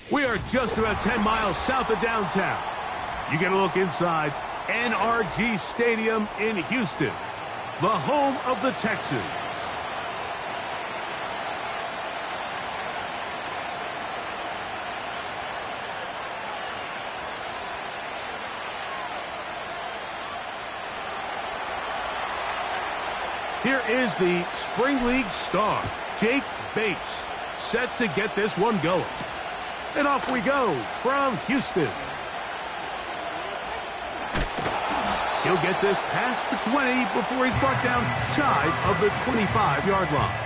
We are just about 10 miles south of downtown. You get a look inside NRG Stadium in Houston, the home of the Texans. Here is the Spring League star, Jake Bates, set to get this one going. And off we go from Houston. He'll get this past the 20 before he's brought down shy of the 25-yard line.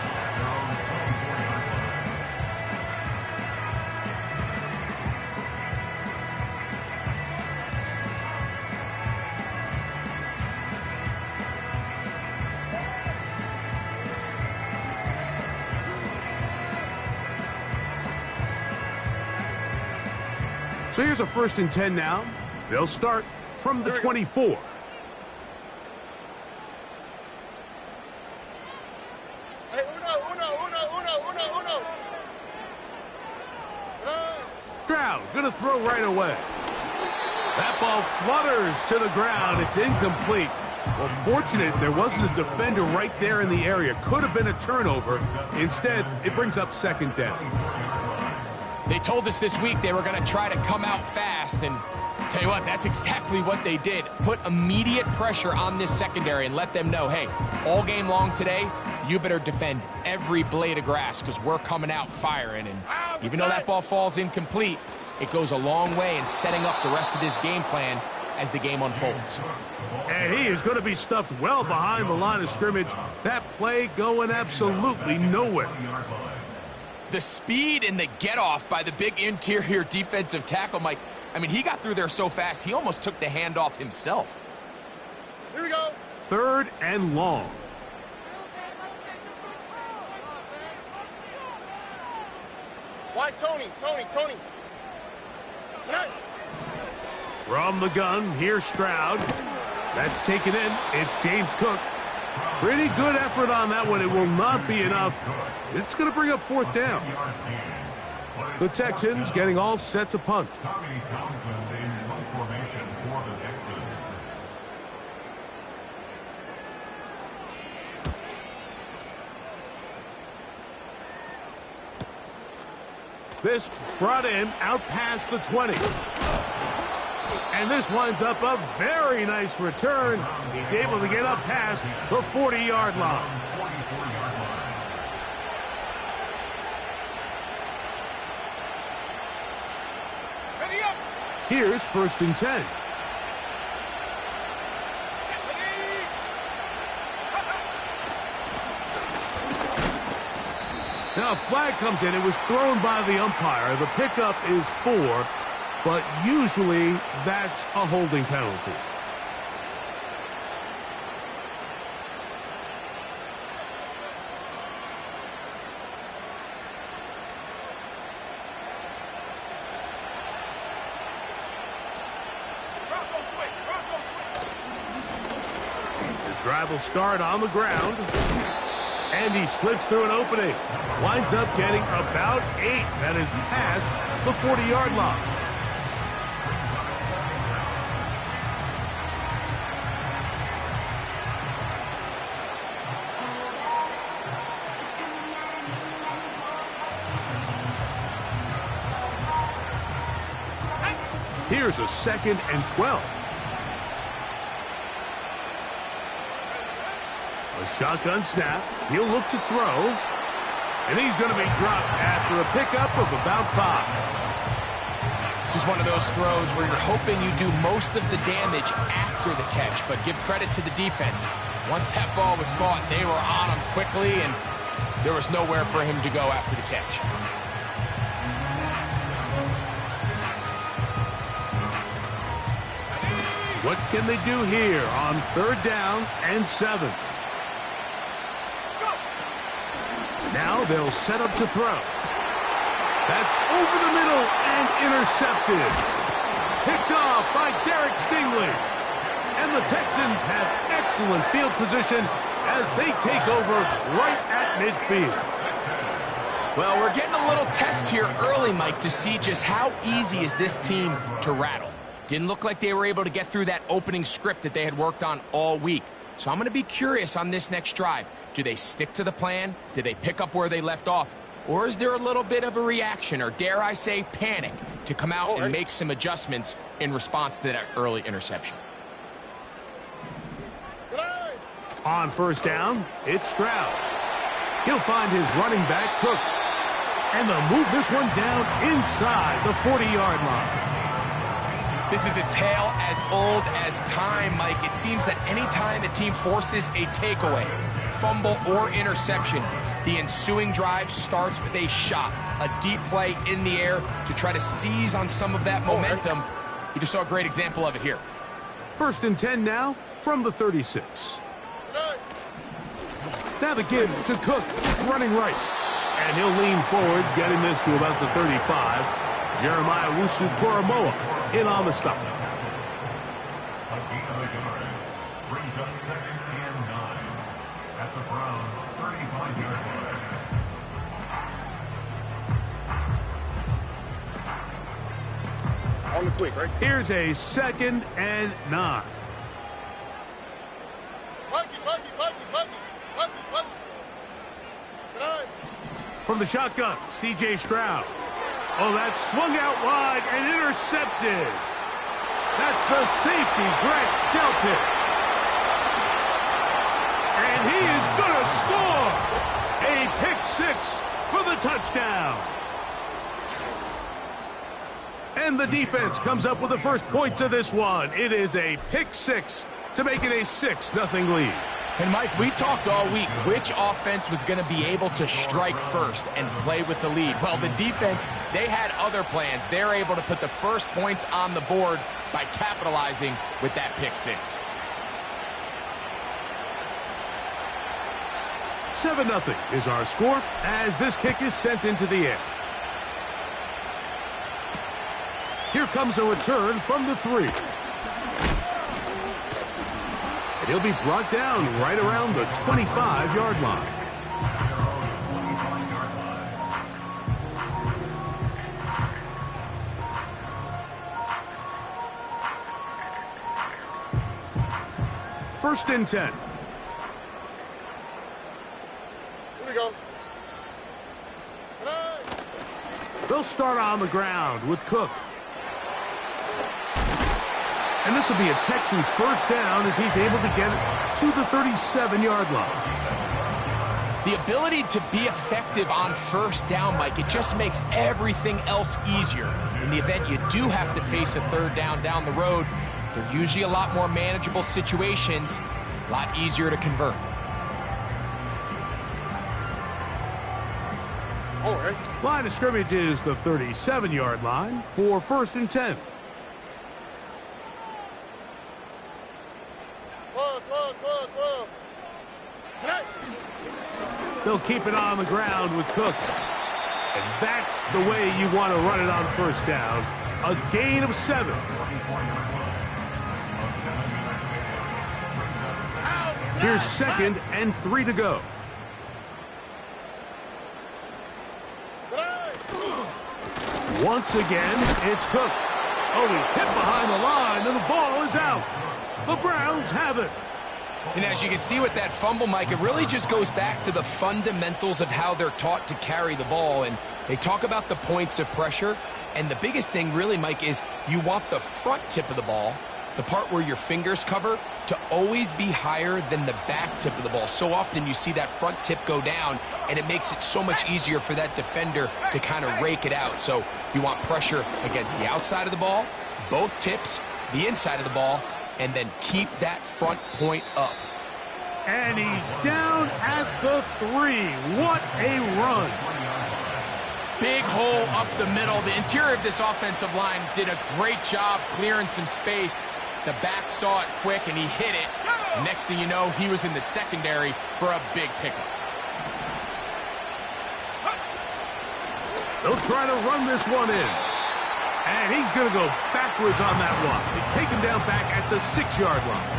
So here's a 1st and 10 now. They'll start from the 24. Stroud gonna throw right away. That ball flutters to the ground. It's incomplete. Well, fortunate there wasn't a defender right there in the area. Could have been a turnover. Instead, it brings up 2nd down. They told us this week they were going to try to come out fast, and tell you what, that's exactly what they did. Put immediate pressure on this secondary and let them know, hey, all game long today, you better defend every blade of grass because we're coming out firing. And even though that ball falls incomplete, it goes a long way in setting up the rest of this game plan as the game unfolds. And he is going to be stuffed well behind the line of scrimmage. That play going absolutely nowhere. The speed and the get-off by the big interior defensive tackle, Mike, I mean, he got through there so fast, he almost took the handoff himself. Here we go. 3rd and long. Why, Tony? From the gun, here's Stroud. That's taken in. It's James Cook. Pretty good effort on that one. It will not be enough. It's going to bring up 4th down. The Texans getting all set to punt. This brought in out past the 20. And this winds up a very nice return. He's able to get up past the 40-yard line. Here's 1st and 10. Now a flag comes in. It was thrown by the umpire. The pickup is 4, but usually that's a holding penalty. Drive will start on the ground. And he slips through an opening. Winds up getting about 8. That is past the 40-yard line. Here's a 2nd and 12. A shotgun snap. He'll look to throw. And he's going to be dropped after a pickup of about 5. This is one of those throws where you're hoping you do most of the damage after the catch, but give credit to the defense. Once that ball was caught, they were on him quickly, and there was nowhere for him to go after the catch. What can they do here on 3rd down and 7? Now they'll set up to throw. That's over the middle and intercepted. Picked off by Derek Stingley. And the Texans have excellent field position as they take over right at midfield. Well, we're getting a little test here early, Mike, to see just how easy is this team to rattle. Didn't look like they were able to get through that opening script that they had worked on all week. So I'm going to be curious on this next drive. Do they stick to the plan? Do they pick up where they left off? Or is there a little bit of a reaction, or dare I say panic, to come out and make some adjustments in response to that early interception? On first down, it's Stroud. He'll find his running back, Cook. And they'll move this one down inside the 40-yard line. This is a tale as old as time, Mike. It seems that any time a team forces a takeaway, fumble, or interception, the ensuing drive starts with a shot, a deep play in the air to try to seize on some of that momentum. You just saw a great example of it here. 1st and 10 now from the 36. Now the give to Cook, running right. And he'll lean forward, getting this to about the 35. Jeremiah Owusu-Koramoah in on the stop. Brings up 2nd and 9 at the Browns' 35-yard line. On the quick, right? Here's a 2nd and 9. From the shotgun, C.J. Stroud. Oh, that's swung out wide and intercepted. That's the safety, Grant Delpit. And he is going to score. A pick 6 for the touchdown. And the defense comes up with the first points of this one. It is a pick 6 to make it a 6-0 lead. And, Mike, we talked all week which offense was going to be able to strike first and play with the lead. Well, the defense, they had other plans. They're able to put the first points on the board by capitalizing with that pick 6. 7-0 is our score as this kick is sent into the air. Here comes a return from the 3. And he'll be brought down right around the 25-yard line. First and 10. Here we go. They'll start on the ground with Cook. And this will be a Texans first down as he's able to get it to the 37-yard line. The ability to be effective on first down, Mike, it just makes everything else easier. In the event you do have to face a third down the road, they're usually a lot more manageable situations, a lot easier to convert. All right. Line of scrimmage is the 37-yard line for first and 10. They'll keep it on the ground with Cook. And that's the way you want to run it on first down. A gain of 7. Here's 2nd and 3 to go. Once again, it's Cook. Oh, he's hit behind the line, and the ball is out. The Browns have it. And as you can see with that fumble, Mike, it really just goes back to the fundamentals of how they're taught to carry the ball. And they talk about the points of pressure. And the biggest thing really, Mike, is you want the front tip of the ball, the part where your fingers cover, to always be higher than the back tip of the ball. So often you see that front tip go down, and it makes it so much easier for that defender to kind of rake it out. So you want pressure against the outside of the ball, both tips, the inside of the ball, and then keep that front point up. And he's down at the 3. What a run. Big hole up the middle. The interior of this offensive line did a great job clearing some space. The back saw it quick, and he hit it. And next thing you know, he was in the secondary for a big pickup. They'll try to run this one in. And he's going to go backwards on that one. They take him down back at the 6-yard line.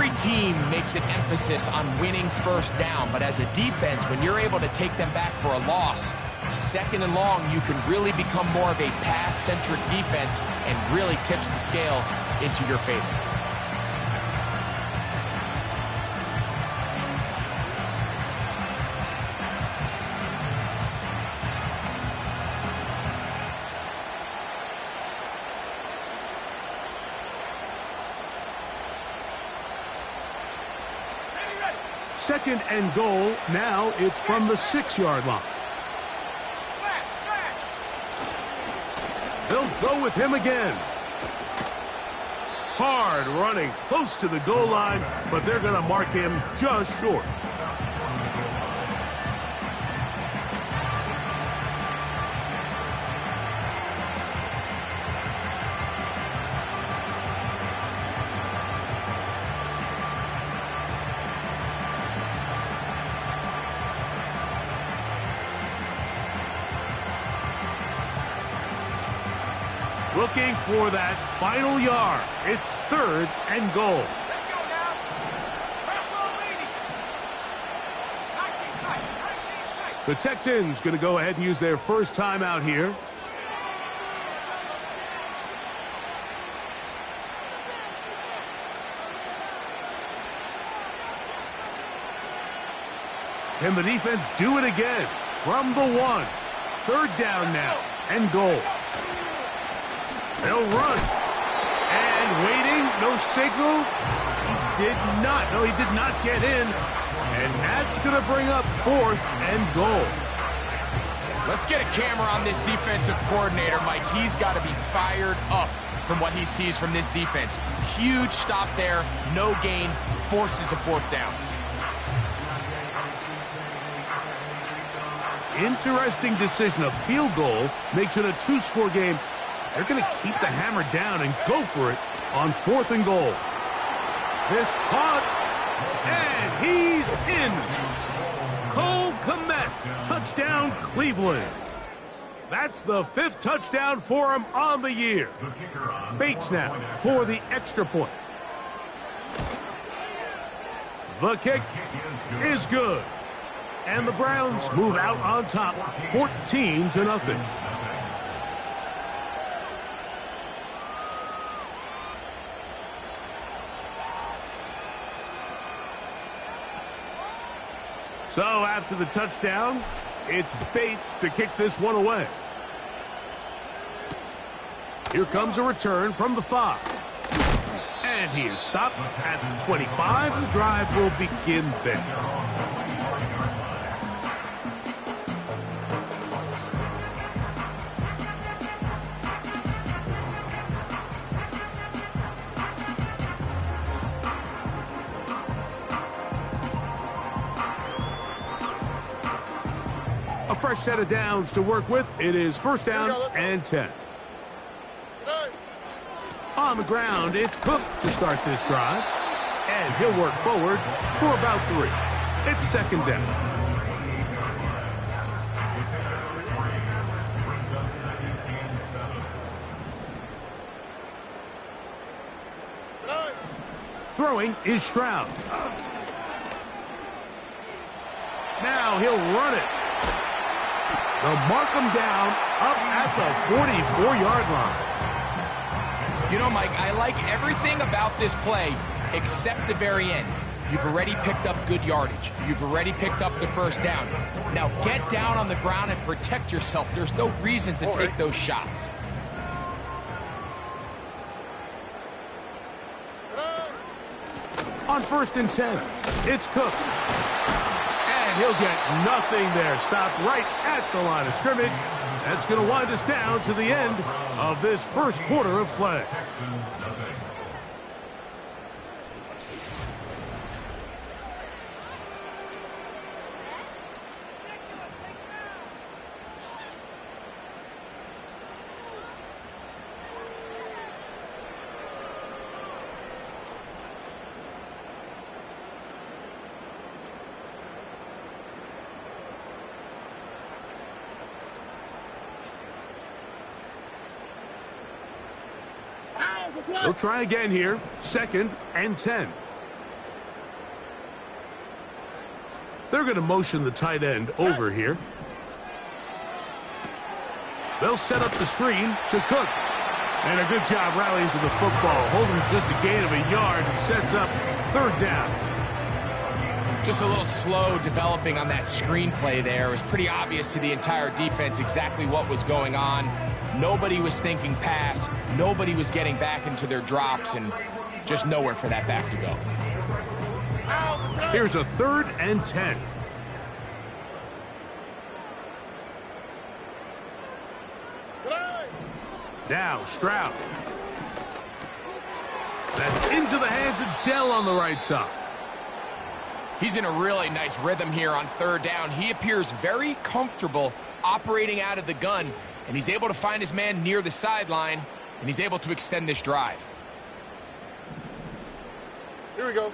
Every team makes an emphasis on winning first down, but as a defense, when you're able to take them back for a loss, second and long, you can really become more of a pass-centric defense and really tips the scales into your favor. Second and goal. Now it's from the 6-yard line. They'll go with him again. Hard running close to the goal line, but they're going to mark him just short. Looking for that final yard. It's third and goal. Let's go now. Buffalo leading. 19 tight. 19 tight. The Texans going to go ahead and use their first time out here. Can the defense do it again? From the 1. Third down now and goal. They'll run. And waiting. No signal. He did not. No, he did not get in. And that's going to bring up fourth and goal. Let's get a camera on this defensive coordinator, Mike. He's got to be fired up from what he sees from this defense. Huge stop there. No gain. Forces a fourth down. Interesting decision. A field goal makes it a 2-score game. They're going to keep the hammer down and go for it on fourth and goal. This caught, and he's in. Cole Kmet, touchdown Cleveland. That's the 5th touchdown for him on the year. Bates now for the extra point. The kick is good. And the Browns move out on top, 14-0. So after the touchdown, it's Bates to kick this one away. Here comes a return from the 5. And he is stopped at the 25. The drive will begin there. A fresh set of downs to work with. It is first down and 10. On the ground, it's Cook to start this drive. And he'll work forward for about 3. It's second down. Throwing is Stroud. Now he'll run it. They'll mark him down up at the 44-yard line. You know, Mike, I like everything about this play except the very end. You've already picked up good yardage. You've already picked up the first down. Now get down on the ground and protect yourself. There's no reason to take those shots. On first and 10, it's Cook. And he'll get nothing there. Stopped right at the line of scrimmage. That's going to wind us down to the end of this first quarter of play. We'll try again here. Second and 10. They're going to motion the tight end over here. They'll set up the screen to Cook. And a good job rallying to the football, holding just a gain of a yard and sets up third down. Just a little slow developing on that screenplay there. It was pretty obvious to the entire defense exactly what was going on. Nobody was thinking pass. Nobody was getting back into their drops, and just nowhere for that back to go. Here's a 3rd and 10. Now Stroud. That's into the hands of Dell on the right side. He's in a really nice rhythm here on 3rd down. He appears very comfortable operating out of the gun, and he's able to find his man near the sideline, and he's able to extend this drive. Here we go.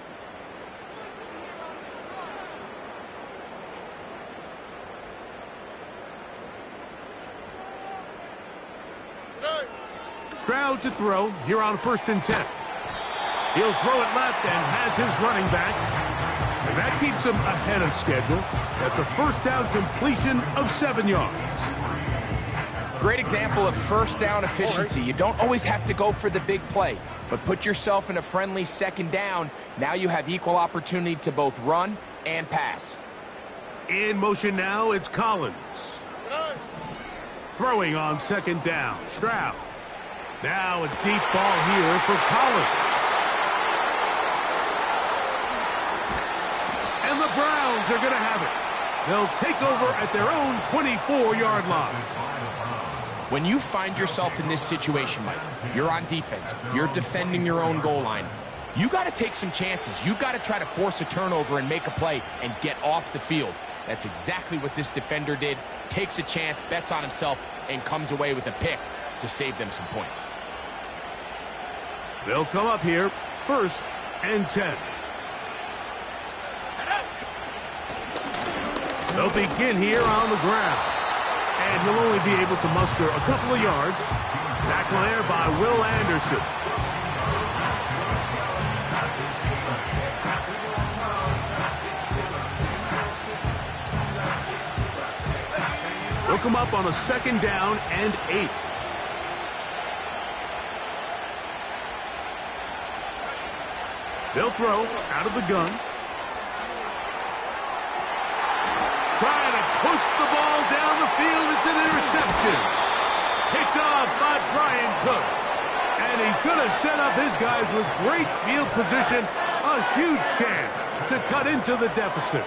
Stroud to throw here on 1st and 10. He'll throw it left and has his running back. And that keeps him ahead of schedule. That's a 1st down completion of 7 yards. Great example of 1st down efficiency. You don't always have to go for the big play, but put yourself in a friendly 2nd down. Now you have equal opportunity to both run and pass. In motion now, it's Collins. Throwing on 2nd down, Stroud. Now a deep ball here for Collins. And the Browns are going to have it. They'll take over at their own 24-yard line. When you find yourself in this situation, Mike, you're on defense, you're defending your own goal line, you got to take some chances. You've got to try to force a turnover and make a play and get off the field. That's exactly what this defender did. Takes a chance, bets on himself, and comes away with a pick to save them some points. They'll come up here, 1st and 10. They'll begin here on the ground. And he'll only be able to muster a couple of yards. Tackle there by Will Anderson. They'll come up on a 2nd down and 8. They'll throw out of the gun. Trying to push the ball down the field. It's an interception. Picked off by Brian Cook. And he's going to set up his guys with great field position. A huge chance to cut into the deficit.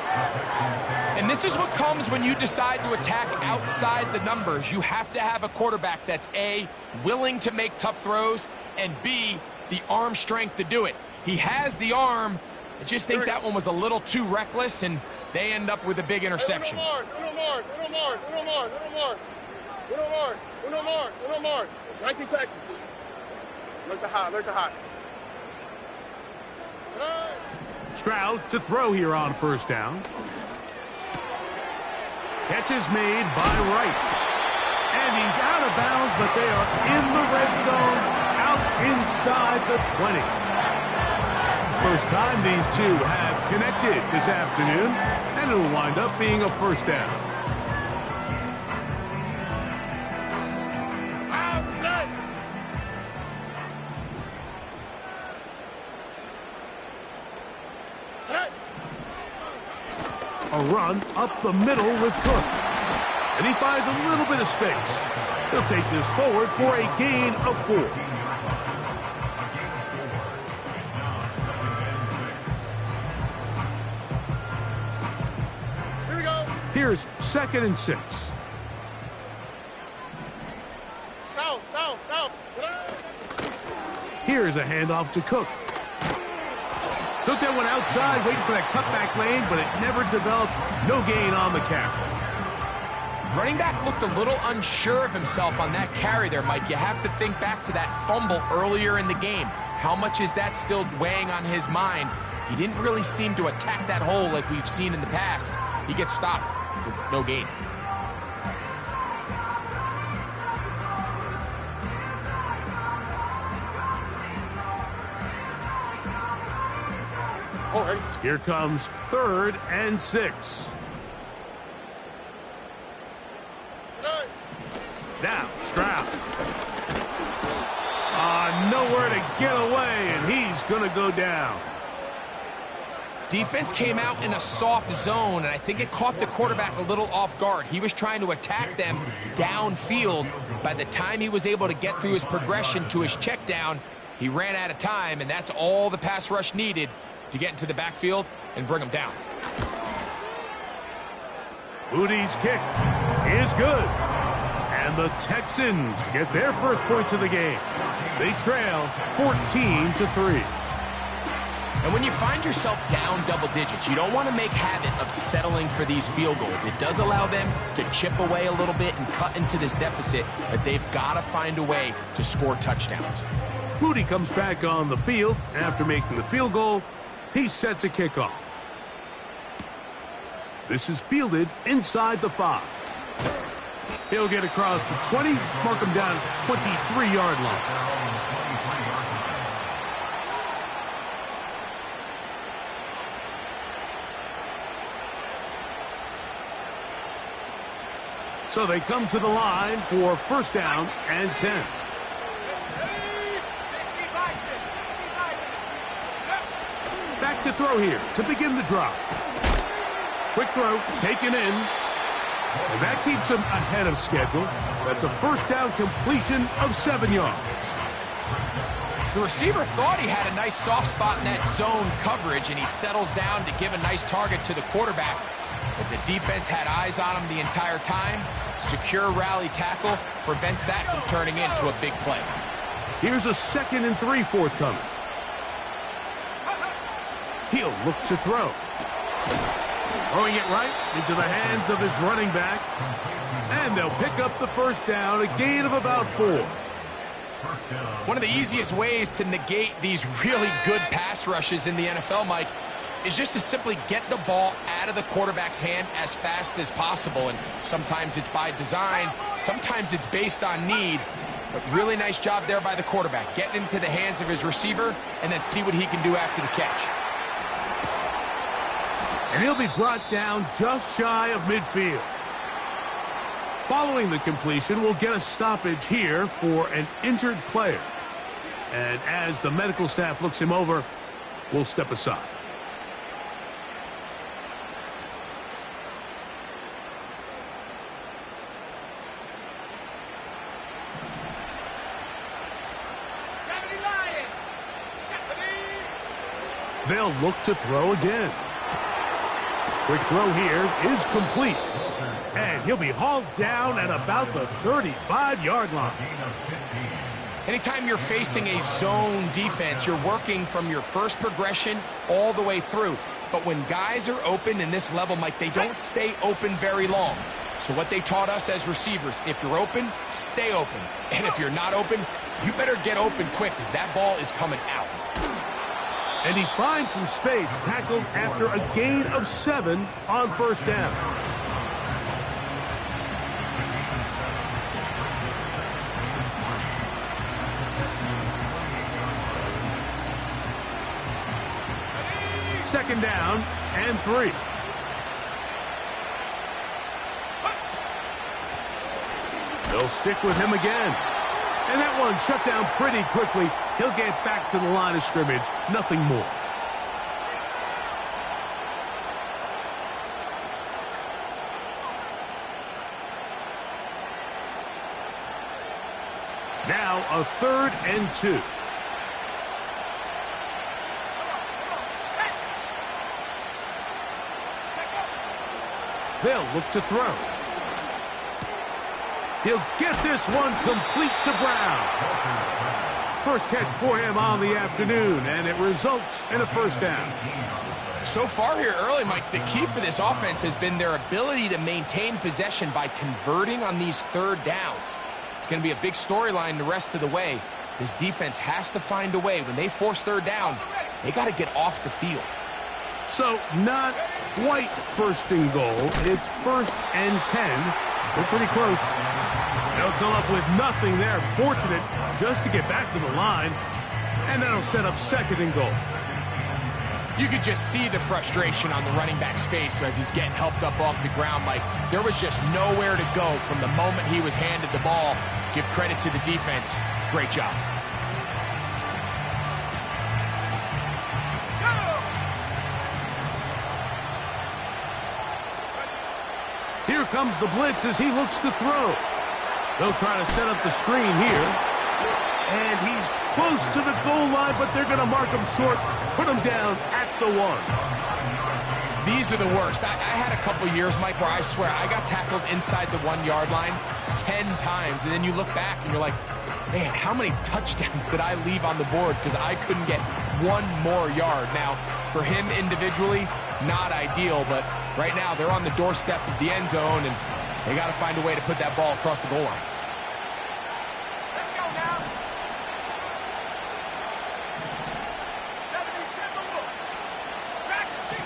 And this is what comes when you decide to attack outside the numbers. You have to have a quarterback that's A, willing to make tough throws, and B, the arm strength to do it. He has the arm. I just think that one was a little too reckless, and they end up with a big interception. Uno Mars. 19 Texas. Look the hot. Stroud to throw here on 1st down. Catch is made by Wright. And he's out of bounds, but they are in the red zone, out inside the 20. First time these two have connected this afternoon, and it'll wind up being a 1st down. A run up the middle with Cook. And he finds a little bit of space. He'll take this forward for a gain of 4. Here we go. Here's 2nd and 6. Down. Here's a handoff to Cook. Took that one outside, waiting for that cutback lane, but it never developed. No gain on the carry. Running back looked a little unsure of himself on that carry there, Mike. You have to think back to that fumble earlier in the game. How much is that still weighing on his mind? He didn't really seem to attack that hole like we've seen in the past. He gets stopped for no gain. All right. Here comes 3rd and 6. Now, Stroud. Nowhere to get away, and he's going to go down. Defense came out in a soft zone, and I think it caught the quarterback a little off guard. He was trying to attack them downfield. By the time he was able to get through his progression to his check down, he ran out of time, and that's all the pass rush needed to get into the backfield and bring him down. Moody's kick is good. And the Texans get their first points of the game. They trail 14-3. And when you find yourself down double digits, you don't want to make habit of settling for these field goals. It does allow them to chip away a little bit and cut into this deficit, but they've got to find a way to score touchdowns. Moody comes back on the field after making the field goal. He's set to kick off. This is fielded inside the 5. He'll get across the 20, mark him down at the 23-yard line. So they come to the line for 1st down and 10. Back to throw here to begin the drive. Quick throw, taken in. And that keeps him ahead of schedule. That's a 1st down completion of 7 yards. The receiver thought he had a nice soft spot in that zone coverage, and he settles down to give a nice target to the quarterback. But the defense had eyes on him the entire time. Secure rally tackle prevents that from turning into a big play. Here's a 2nd and 3 forthcoming. He'll look to throw. Throwing it right into the hands of his running back. And they'll pick up the 1st down, a gain of about 4. One of the easiest ways to negate these really good pass rushes in the NFL, Mike, is just to simply get the ball out of the quarterback's hand as fast as possible. And sometimes it's by design, sometimes it's based on need. But really nice job there by the quarterback, getting into the hands of his receiver and then see what he can do after the catch. And he'll be brought down just shy of midfield. Following the completion, we'll get a stoppage here for an injured player. And as the medical staff looks him over, we'll step aside. They'll look to throw again. Quick throw here is complete. And he'll be hauled down at about the 35-yard line. Anytime you're facing a zone defense, you're working from your first progression all the way through. But when guys are open in this level, Mike, they don't stay open very long. So what they taught us as receivers, if you're open, stay open. And if you're not open, you better get open quick because that ball is coming out. And he finds some space, tackled after a gain of 7 on 1st down. Second down and 3. They'll stick with him again. And that one shut down pretty quickly. He'll get back to the line of scrimmage. Nothing more. Now a 3rd and 2. They'll look to throw. He'll get this one complete to Brown. First catch for him on the afternoon, and it results in a 1st down. So far here early, Mike, the key for this offense has been their ability to maintain possession by converting on these 3rd downs. It's going to be a big storyline the rest of the way. This defense has to find a way. When they force 3rd down, they got to get off the field. So not quite 1st and goal. It's 1st and 10. They're pretty close. They'll come up with nothing there. Fortunate just to get back to the line. And that'll set up 2nd and goal. You could just see the frustration on the running back's face as he's getting helped up off the ground. Like, there was just nowhere to go from the moment he was handed the ball. Give credit to the defense. Great job. Here comes the blitz as he looks to throw. They'll try to set up the screen here. And he's close to the goal line, but they're going to mark him short, put him down at the 1. These are the worst. I had a couple years, Mike, where I swear I got tackled inside the 1-yard line 10 times, and then you look back and you're like, man, how many touchdowns did I leave on the board because I couldn't get one more yard? Now, for him individually, not ideal, but right now they're on the doorstep of the end zone, and they got to find a way to put that ball across the goal line. Let's go now. 70, the look. Back to 60.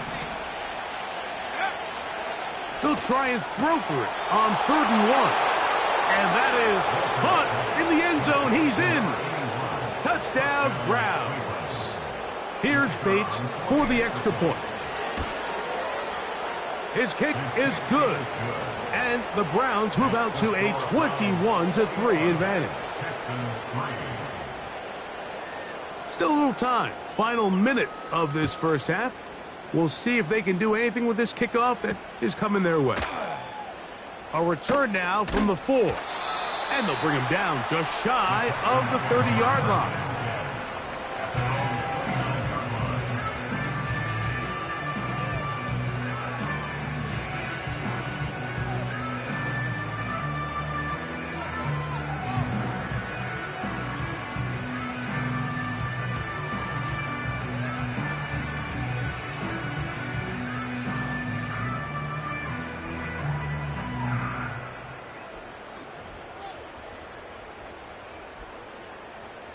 Yep. They'll try and throw for it on 3rd and 1. And that is caught in the end zone. He's in. Touchdown, Browns. Here's Bates for the extra point. His kick is good. And the Browns move out to a 21-3 advantage. Still a little time. Final minute of this first half. We'll see if they can do anything with this kickoff that is coming their way. A return now from the 4. And they'll bring him down just shy of the 30-yard line.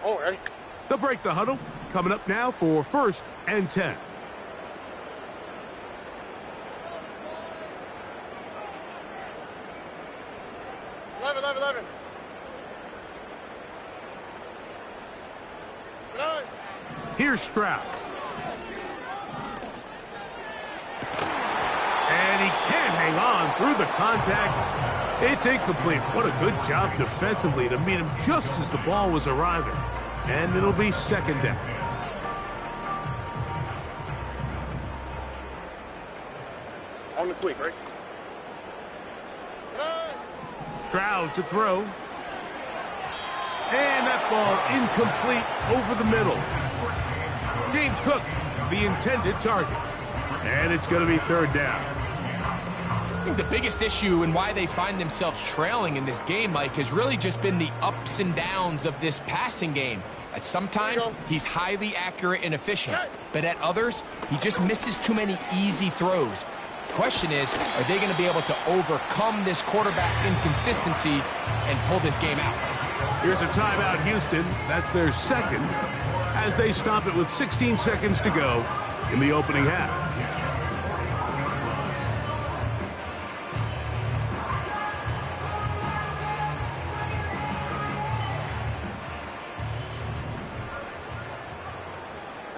All right. They'll break the huddle. Coming up now for 1st and 10. Eleven. Here's Stroud. And he can't hang on through the contact. It's incomplete. What a good job defensively to meet him just as the ball was arriving. And it'll be 2nd down. On the quick, right? Stroud to throw. And that ball incomplete over the middle. James Cook, the intended target. And it's going to be 3rd down. I think the biggest issue and why they find themselves trailing in this game, Mike, has really just been the ups and downs of this passing game. At sometimes, he's highly accurate and efficient, but at others, he just misses too many easy throws. The question is, are they going to be able to overcome this quarterback inconsistency and pull this game out? Here's a timeout, Houston. That's their 2nd, as they stop it with 16 seconds to go in the opening half.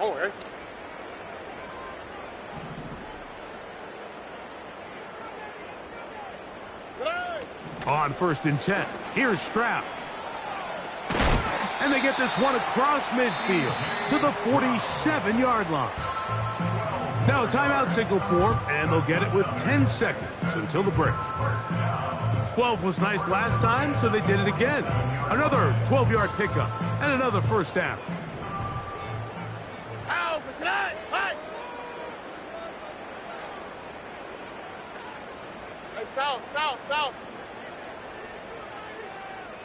All right. On 1st and 10, here's Stroud. And they get this one across midfield to the 47-yard line. Now a timeout signal for, and they'll get it with 10 seconds until the break. 12 was nice last time, so they did it again. Another 12-yard pickup and another 1st down. South.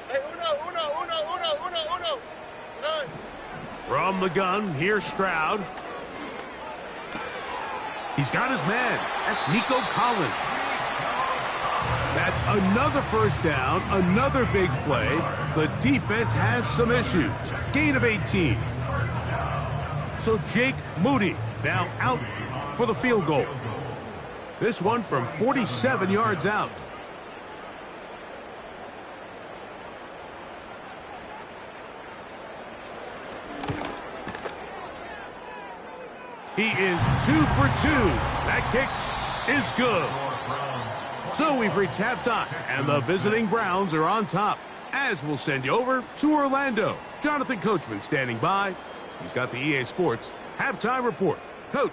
Hey, uno. None. From the gun, here's Stroud. He's got his man. That's Nico Collins. That's another 1st down, another big play. The defense has some issues. Gain of 18. So Jake Moody now out for the field goal. This one from 47 yards out. He is 2 for 2. That kick is good. So we've reached halftime, and the visiting Browns are on top. As we'll send you over to Orlando. Jonathan Coachman standing by. He's got the EA Sports halftime report. Coach.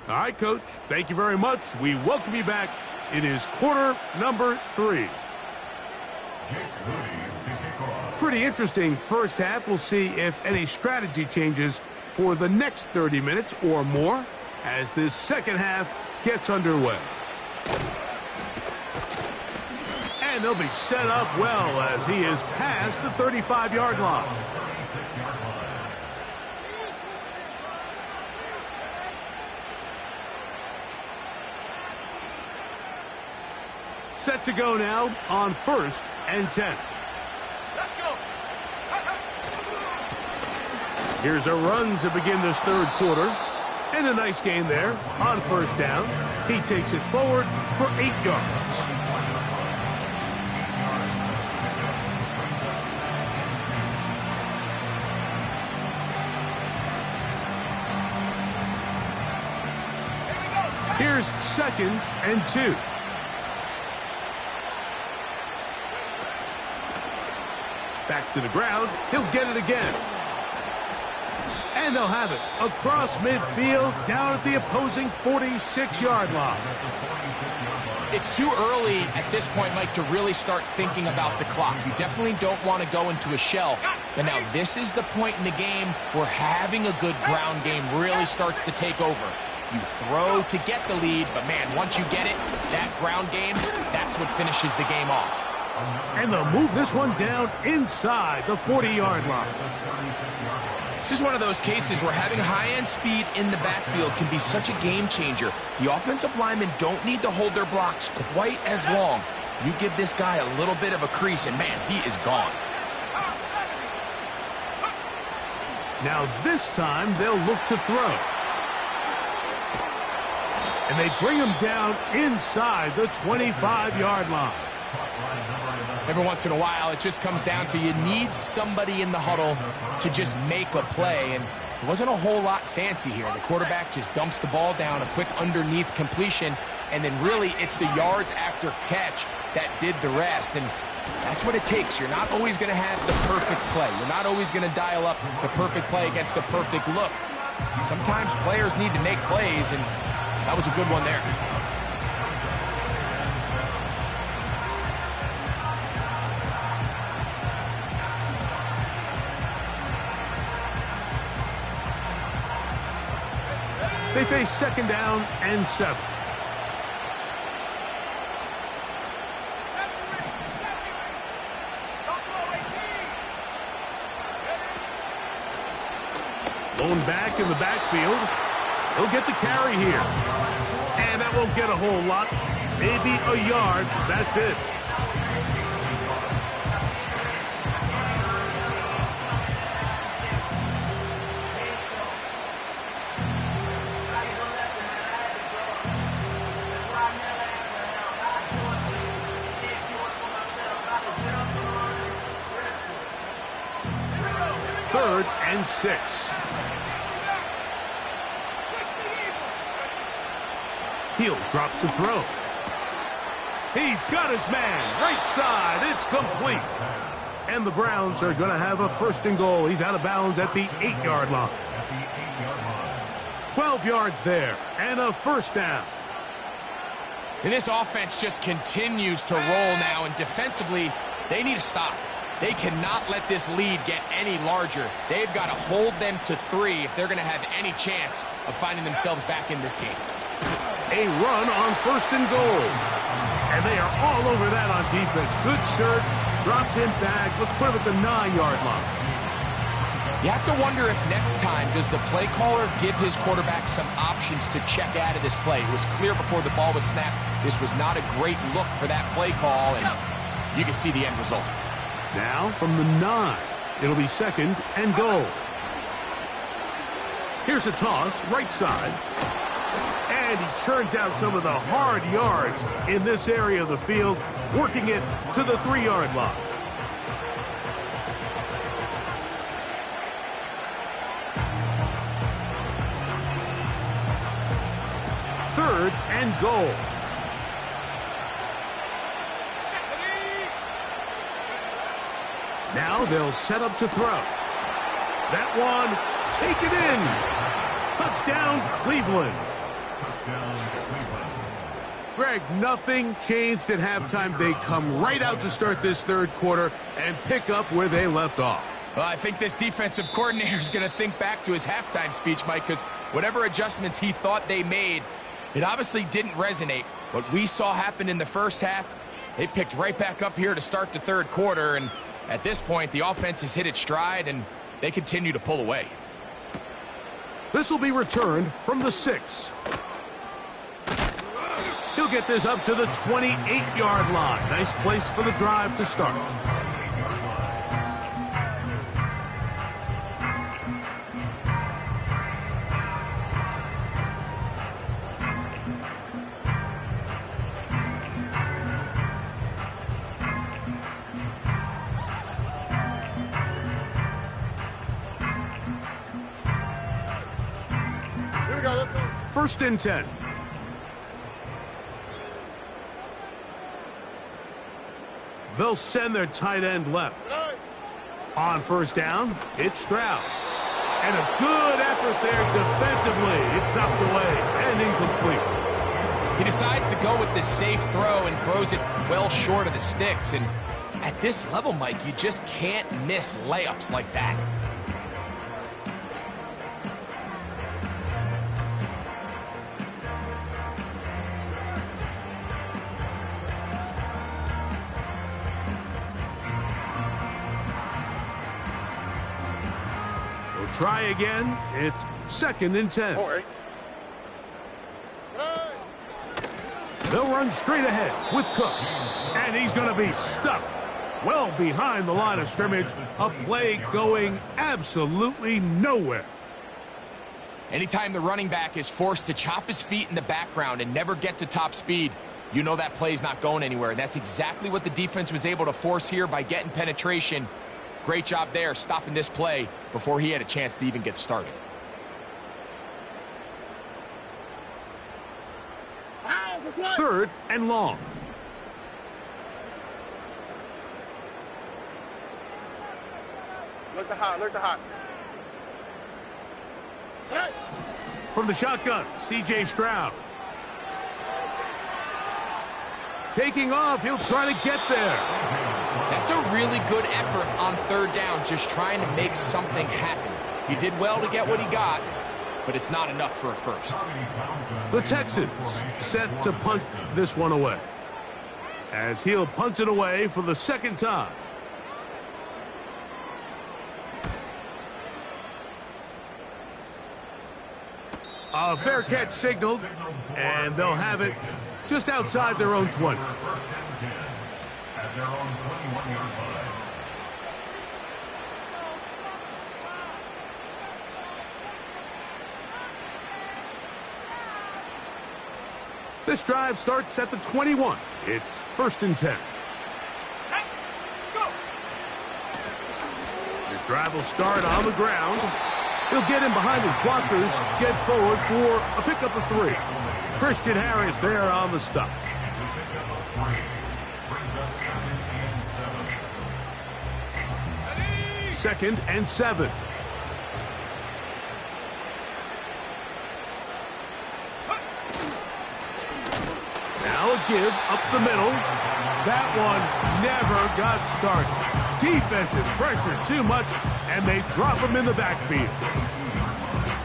All right, Coach. Thank you very much. We welcome you back. It is quarter number 3. Pretty interesting first half. We'll see if any strategy changes for the next 30 minutes or more as this second half gets underway. And they'll be set up well as he is past the 35-yard line. Set to go now on 1st and 10. Let's go. Here's a run to begin this third quarter. And a nice gain there on 1st down. He takes it forward for 8 yards. Here's 2nd and 2. Back to the ground. He'll get it again. And they'll have it across midfield down at the opposing 46-yard line. It's too early at this point, Mike, to really start thinking about the clock. You definitely don't want to go into a shell. But now this is the point in the game where having a good ground game really starts to take over. You throw to get the lead, but man, once you get it, that ground game, that's what finishes the game off. And they'll move this one down inside the 40-yard line. This is one of those cases where having high-end speed in the backfield can be such a game changer. The offensive linemen don't need to hold their blocks quite as long. You give this guy a little bit of a crease, and man, he is gone. Now this time they'll look to throw. And they bring him down inside the 25-yard line. Every once in a while, it just comes down to you need somebody in the huddle to just make a play, and it wasn't a whole lot fancy here. The quarterback just dumps the ball down, a quick underneath completion, and then really it's the yards after catch that did the rest, and that's what it takes. You're not always going to have the perfect play. You're not always going to dial up the perfect play against the perfect look. Sometimes players need to make plays, and that was a good one there. They face 2nd down and 7. Lone back in the backfield. He'll get the carry here. And that won't get a whole lot. Maybe a yard. That's it. Third and 6. He'll drop to throw. He's got his man. Right side. It's complete. And the Browns are going to have a 1st and goal. He's out of bounds at the 8-yard line. 12 yards there. And a 1st down. And this offense just continues to roll now. And defensively, they need to stop. They cannot let this lead get any larger. They've got to hold them to 3 if they're going to have any chance of finding themselves back in this game. A run on 1st and goal. And they are all over that on defense. Good search. Drops him back. Let's put him at the 9-yard line. You have to wonder if next time does the play caller give his quarterback some options to check out of this play. It was clear before the ball was snapped. This was not a great look for that play call, and you can see the end result. Now from the 9, it'll be 2nd and goal. Here's a toss, right side. And he churns out some of the hard yards in this area of the field, working it to the 3-yard line. 3rd and goal. Now they'll set up to throw. That one, take it in. Touchdown, Cleveland. Greg, nothing changed at halftime. They come right out to start this 3rd quarter and pick up where they left off. Well, I think this defensive coordinator is going to think back to his halftime speech, Mike, because whatever adjustments he thought they made, it obviously didn't resonate. What we saw happen in the first half, they picked right back up here to start the 3rd quarter, and at this point, the offense has hit its stride, and they continue to pull away. This will be returned from the 6. He'll get this up to the 28-yard line. Nice place for the drive to start. Here we go, let's go. 1st and 10. They'll send their tight end left. Nine. On 1st down, it's Stroud. And a good effort there defensively. It's knocked away and incomplete. He decides to go with this safe throw and throws it well short of the sticks. And at this level, Mike, you just can't miss layups like that. Try again. It's 2nd and 10. Oh, Eric. Nine. They'll run straight ahead with Cook. And he's going to be stuck well behind the line of scrimmage. A play going absolutely nowhere. Anytime the running back is forced to chop his feet in the background and never get to top speed, you know that play's not going anywhere. That's exactly what the defense was able to force here by getting penetration. Great job there, stopping this play before he had a chance to even get started. Ow, for flag. 3rd and long. Look the hot, look the hot. Hey. From the shotgun, C.J. Stroud. Taking off, he'll try to get there. That's a really good effort on 3rd down, just trying to make something happen. He did well to get what he got, but it's not enough for a first. The Texans set to punt this one away, as he'll punt it away for the 2nd time. A fair catch signaled, and they'll have it just outside their own 20. At their own 21-yard line. This drive starts at the 21. It's 1st and 10. Hey, go. This drive will start on the ground. He'll get in behind his blockers, get forward for a pickup of 3. Christian Harris there on the stop. Second and 7. Now a give up the middle. That one never got started. Defensive pressure too much, and they drop him in the backfield.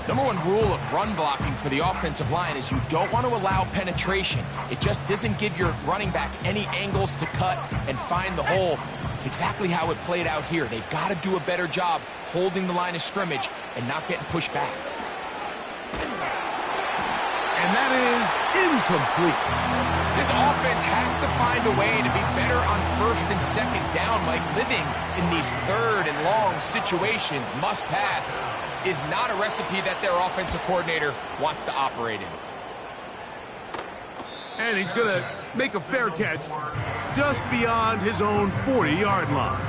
Number one rule of run blocking for the offensive line is you don't want to allow penetration. It just doesn't give your running back any angles to cut and find the hole. It's exactly how it played out here. They've got to do a better job holding the line of scrimmage and not getting pushed back. And that is incomplete. This offense has to find a way to be better on 1st and 2nd down. Like, living in these 3rd and long situations, must pass, is not a recipe that their offensive coordinator wants to operate in. And he's going to make a fair catch just beyond his own 40-yard line.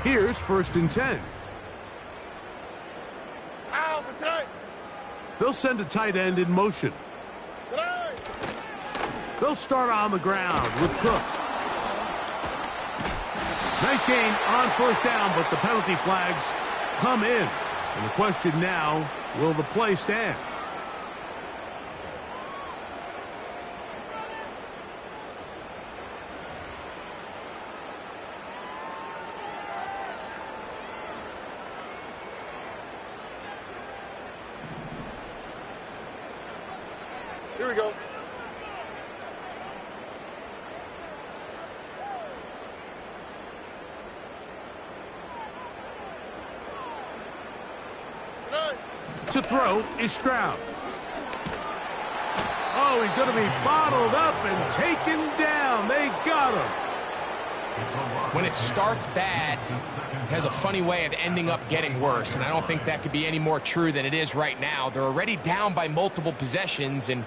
Here's 1st and 10. They'll send a tight end in motion. They'll start on the ground with Cook. Nice gain on 1st down, but the penalty flags come in. And the question now, will the play stand? Here we go. To throw is Stroud. Oh, he's going to be bottled up and taken down. They got him. When it starts bad, it has a funny way of ending up getting worse, and I don't think that could be any more true than it is right now. They're already down by multiple possessions, and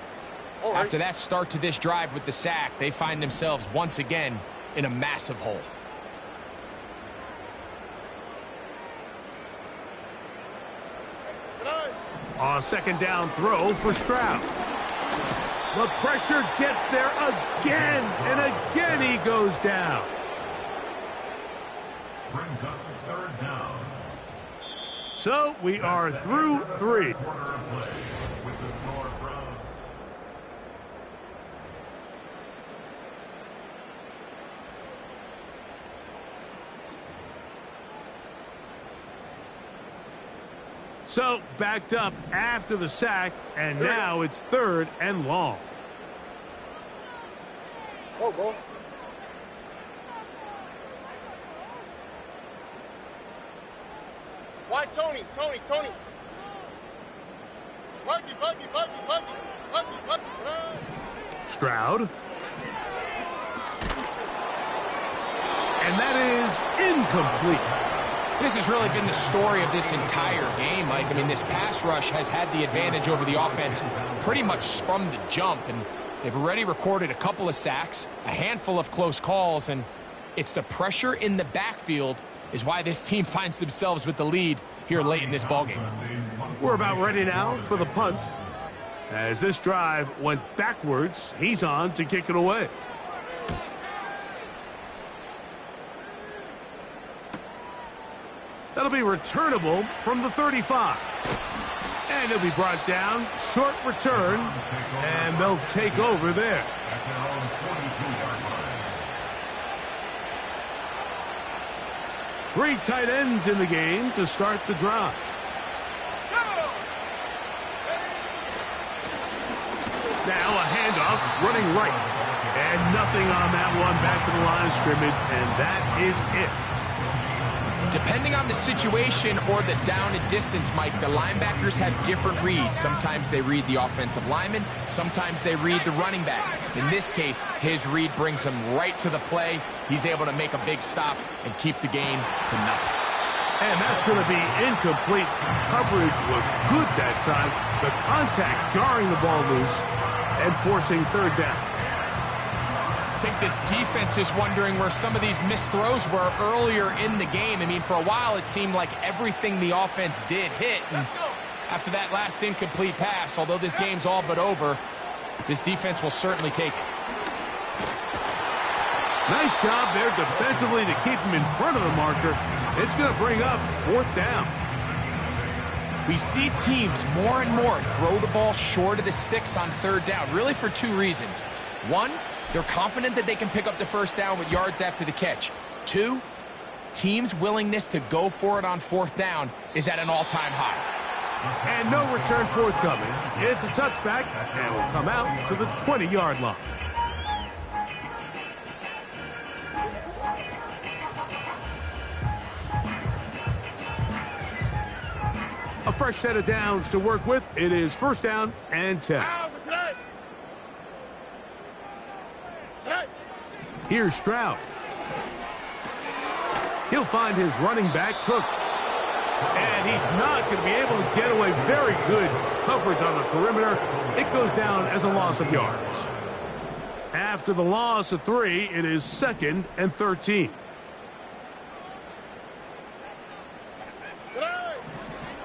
after that start to this drive with the sack, they find themselves once again in a massive hole. A 2nd down throw for Stroud. The pressure gets there again, and again he goes down. Brings up 3rd down. So we are through 3. Quarter of play with the score Browns. So backed up after the sack, and now it's 3rd and long. Go. Why Tony? Buggy. Stroud. And that is incomplete. This has really been the story of this entire game, Mike. I mean, this pass rush has had the advantage over the offense pretty much from the jump, and they've already recorded a couple of sacks, a handful of close calls, and it's the pressure in the backfield is why this team finds themselves with the lead here late in this ballgame. We're about ready now for the punt. As this drive went backwards, he's on to kick it away. That'll be returnable from the 35. And it'll be brought down, short return, and they'll take over there. At their own 42-yard line. 3 tight ends in the game to start the drive. Now a handoff, running right. And nothing on that one, back to the line of scrimmage, and that is it. Depending on the situation or the down and distance, Mike, the linebackers have different reads. Sometimes they read the offensive lineman. Sometimes they read the running back. In this case, his read brings him right to the play. He's able to make a big stop and keep the game to nothing. And that's going to be incomplete. Coverage was good that time. The contact jarring the ball loose and forcing 3rd down. I think this defense is wondering where some of these missed throws were earlier in the game. I mean, for a while, it seemed like everything the offense did hit. And after that last incomplete pass, although this game's all but over, this defense will certainly take it. Nice job there defensively to keep him in front of the marker. It's going to bring up 4th down. We see teams more and more throw the ball short of the sticks on 3rd down, really for 2 reasons. 1, they're confident that they can pick up the 1st down with yards after the catch. 2, teams' willingness to go for it on 4th down is at an all-time high. And no return forthcoming. It's a touchback, and will come out to the 20-yard line. A fresh set of downs to work with. It is 1st down and 10. Here's Stroud. He'll find his running back, Cook. And he's not going to be able to get away. Very good coverage on the perimeter. It goes down as a loss of yards. After the loss of 3, it is 2nd and 13.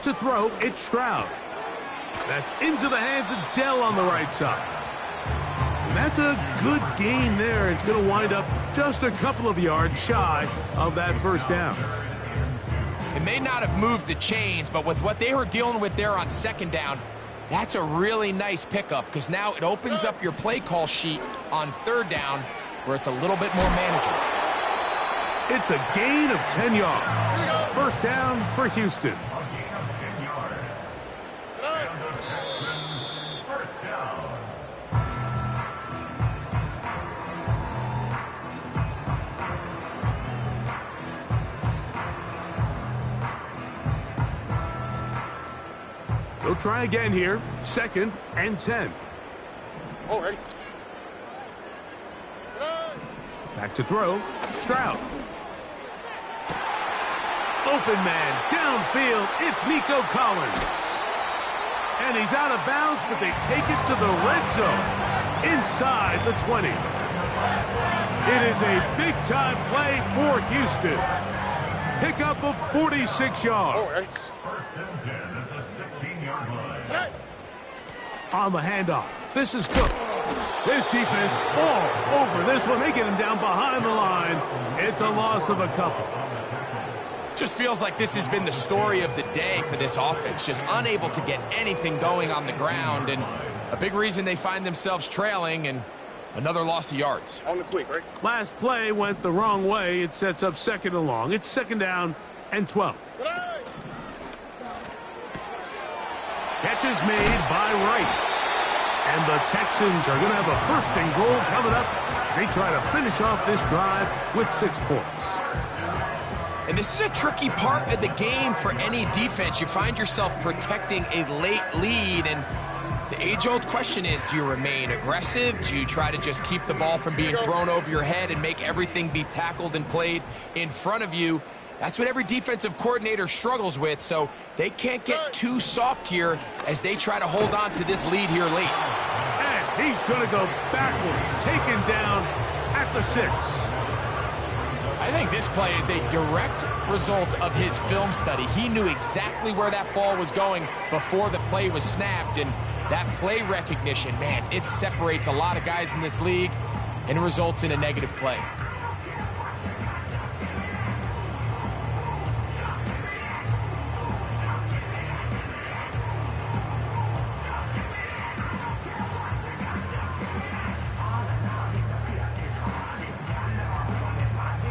To throw, it's Stroud. That's into the hands of Dell on the right side. And that's a good gain there. It's going to wind up just a couple of yards shy of that first down. It may not have moved the chains, but with what they were dealing with there on second down, that's a really nice pickup because now it opens up your play call sheet on third down where it's a little bit more manageable. It's a gain of 10 yards. First down for Houston. They'll try again here. 2nd and 10. All right. Back to throw. Stroud. Open man. Downfield. It's Nico Collins. And he's out of bounds, but they take it to the red zone. Inside the 20. It is a big-time play for Houston. Pickup of 46 yards. All right. First and 10 at the 16-yard line. On the handoff. This is Cook. This defense all over this one. They get him down behind the line. It's a loss of a couple. Just feels like this has been the story of the day for this offense. Just unable to get anything going on the ground. And a big reason they find themselves trailing and another loss of yards. On the quick, right? Last play went the wrong way. It sets up 2nd and long. It's 2nd down and 12. Catch is made by Wright. And the Texans are going to have a 1st and goal coming up. They try to finish off this drive with 6 points. And this is a tricky part of the game for any defense. You find yourself protecting a late lead, and the age-old question is, do you remain aggressive? Do you try to just keep the ball from being thrown over your head and make everything be tackled and played in front of you? That's what every defensive coordinator struggles with, so they can't get too soft here as they try to hold on to this lead here late. And he's going to go backwards, taken down at the 6. I think this play is a direct result of his film study. He knew exactly where that ball was going before the play was snapped, and that play recognition, man, it separates a lot of guys in this league and results in a negative play.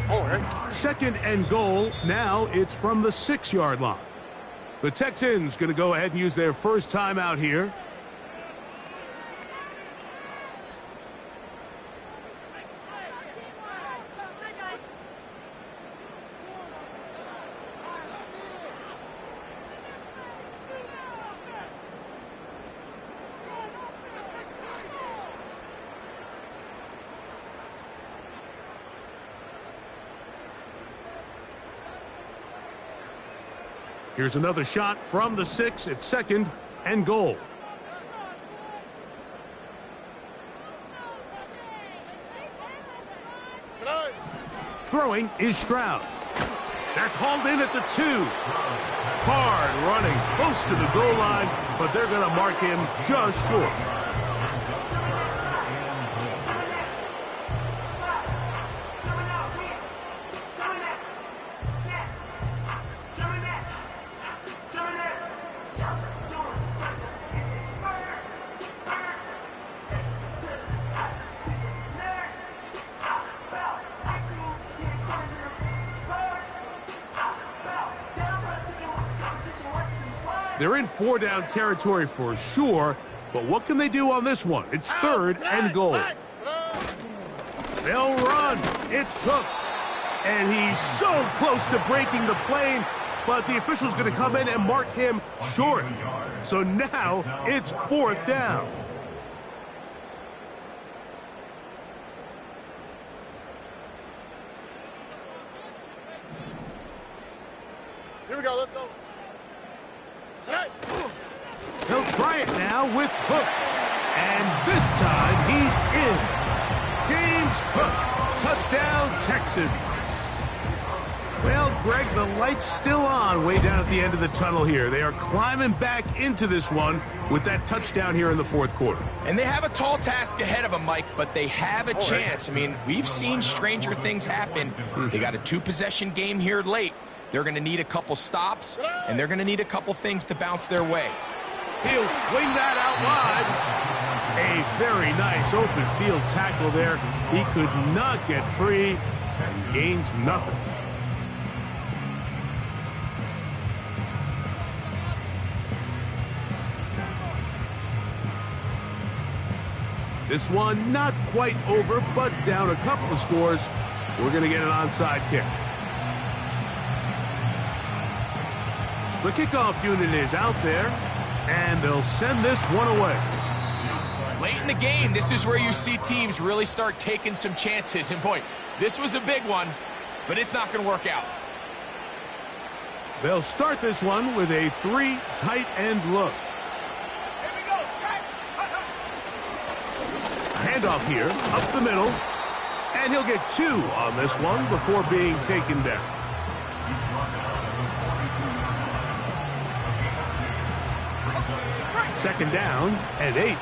All right. 2nd and goal. Now it's from the 6-yard line. The Texans going to go ahead and use their first timeout here. Here's another shot from the 6 at 2nd and goal. Throwing is Stroud. That's hauled in at the 2. Hard running close to the goal line, but they're going to mark him just short. They're in 4-down territory for sure, but what can they do on this one? It's 3rd and goal. They'll run. It's Cook. And he's so close to breaking the plane, but the official's going to come in and mark him short. So now it's 4th down. Here we go. Let's go. He'll try it now with Cook. And this time he's in. James Cook, touchdown Texans. Well, Greg, the light's still on way down at the end of the tunnel here. They are climbing back into this one with that touchdown here in the fourth quarter. And they have a tall task ahead of them, Mike, but they have a chance. I mean, we've seen stranger things happen. They got a 2-possession game here late. They're going to need a couple stops, and they're going to need a couple things to bounce their way. He'll swing that out wide. A very nice open field tackle there. He could not get free and gains nothing. This one not quite over, but down a couple of scores. We're going to get an onside kick. The kickoff unit is out there, and they'll send this one away. Late in the game, this is where you see teams really start taking some chances. And boy, this was a big one, but it's not going to work out. They'll start this one with a 3 tight end look. Here we go. Set. Handoff here, up the middle, and he'll get 2 on this one before being taken down. Second down and 8.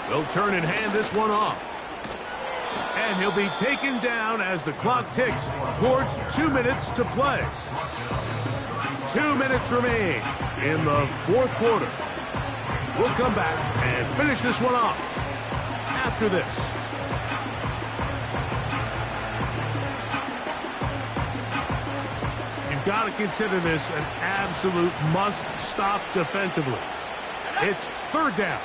They'll turn and hand this one off. And he'll be taken down as the clock ticks towards 2 minutes to play. 2 minutes remain in the fourth quarter. We'll come back and finish this one off after this. You've got to consider this an absolute must-stop defensively. It's third down.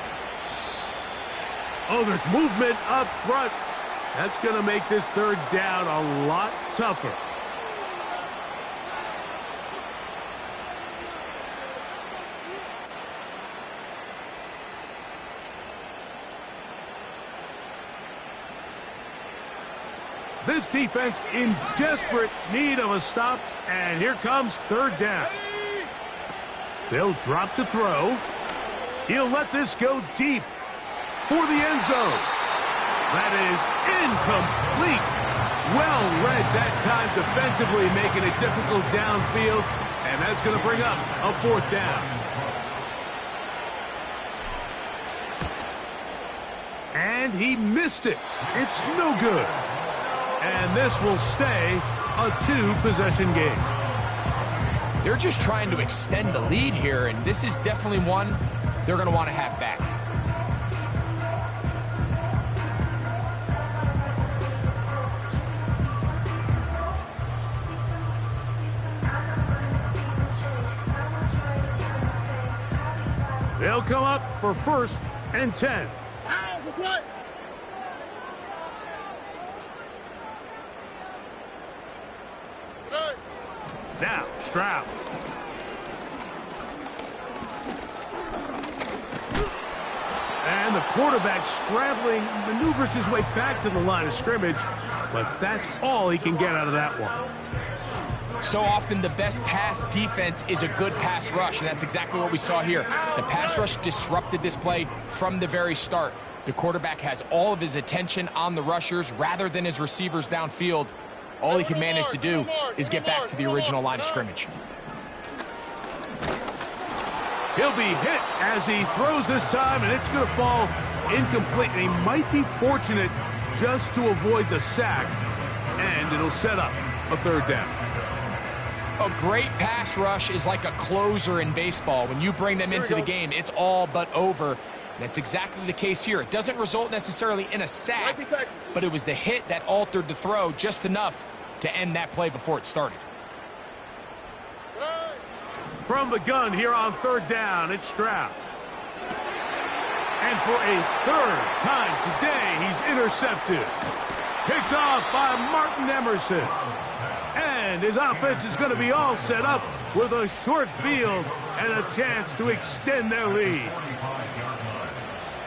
Oh, there's movement up front. That's going to make this third down a lot tougher. This defense in desperate need of a stop, and here comes third down. They'll drop to throw. He'll let this go deep for the end zone. That is incomplete. Well read that time defensively, making it difficult downfield, and that's going to bring up a fourth down. And he missed it. It's no good. And this will stay a 2-possession game. They're just trying to extend the lead here, and this is definitely one they're going to want to have back. They'll come up for 1st and 10. Now, Stroud. And the quarterback scrambling, maneuvers his way back to the line of scrimmage, but that's all he can get out of that one. So often the best pass defense is a good pass rush, and that's exactly what we saw here. The pass rush disrupted this play from the very start. The quarterback has all of his attention on the rushers rather than his receivers downfield. All he can manage to do is get back to the original line of scrimmage. He'll be hit as he throws this time, and it's going to fall incomplete. And he might be fortunate just to avoid the sack, and it'll set up a third down. A great pass rush is like a closer in baseball. When you bring them into the game, it's all but over. That's exactly the case here. It doesn't result necessarily in a sack, but it was the hit that altered the throw just enough to end that play before it started. From the gun here on third down, it's Stroud. And for a third time today, he's intercepted. Picked off by Martin Emerson. And his offense is going to be all set up with a short field and a chance to extend their lead.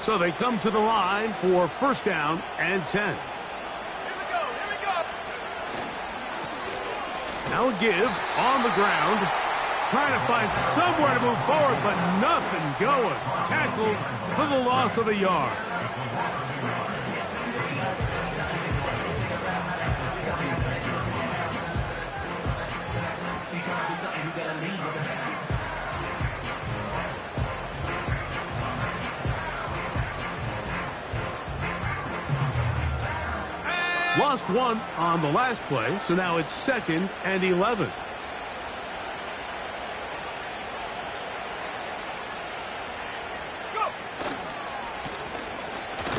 So they come to the line for 1st down and 10. Now a give on the ground. Trying to find somewhere to move forward, but nothing going. Tackled for the loss of a yard. Lost one on the last play, so now it's 2nd and 11.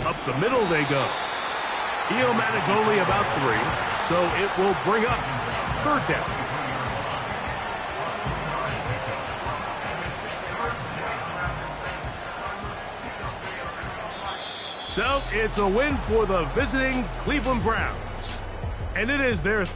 Up the middle they go. He'll manage only about 3, so it will bring up 3rd down. So it's a win for the visiting Cleveland Browns. And it is their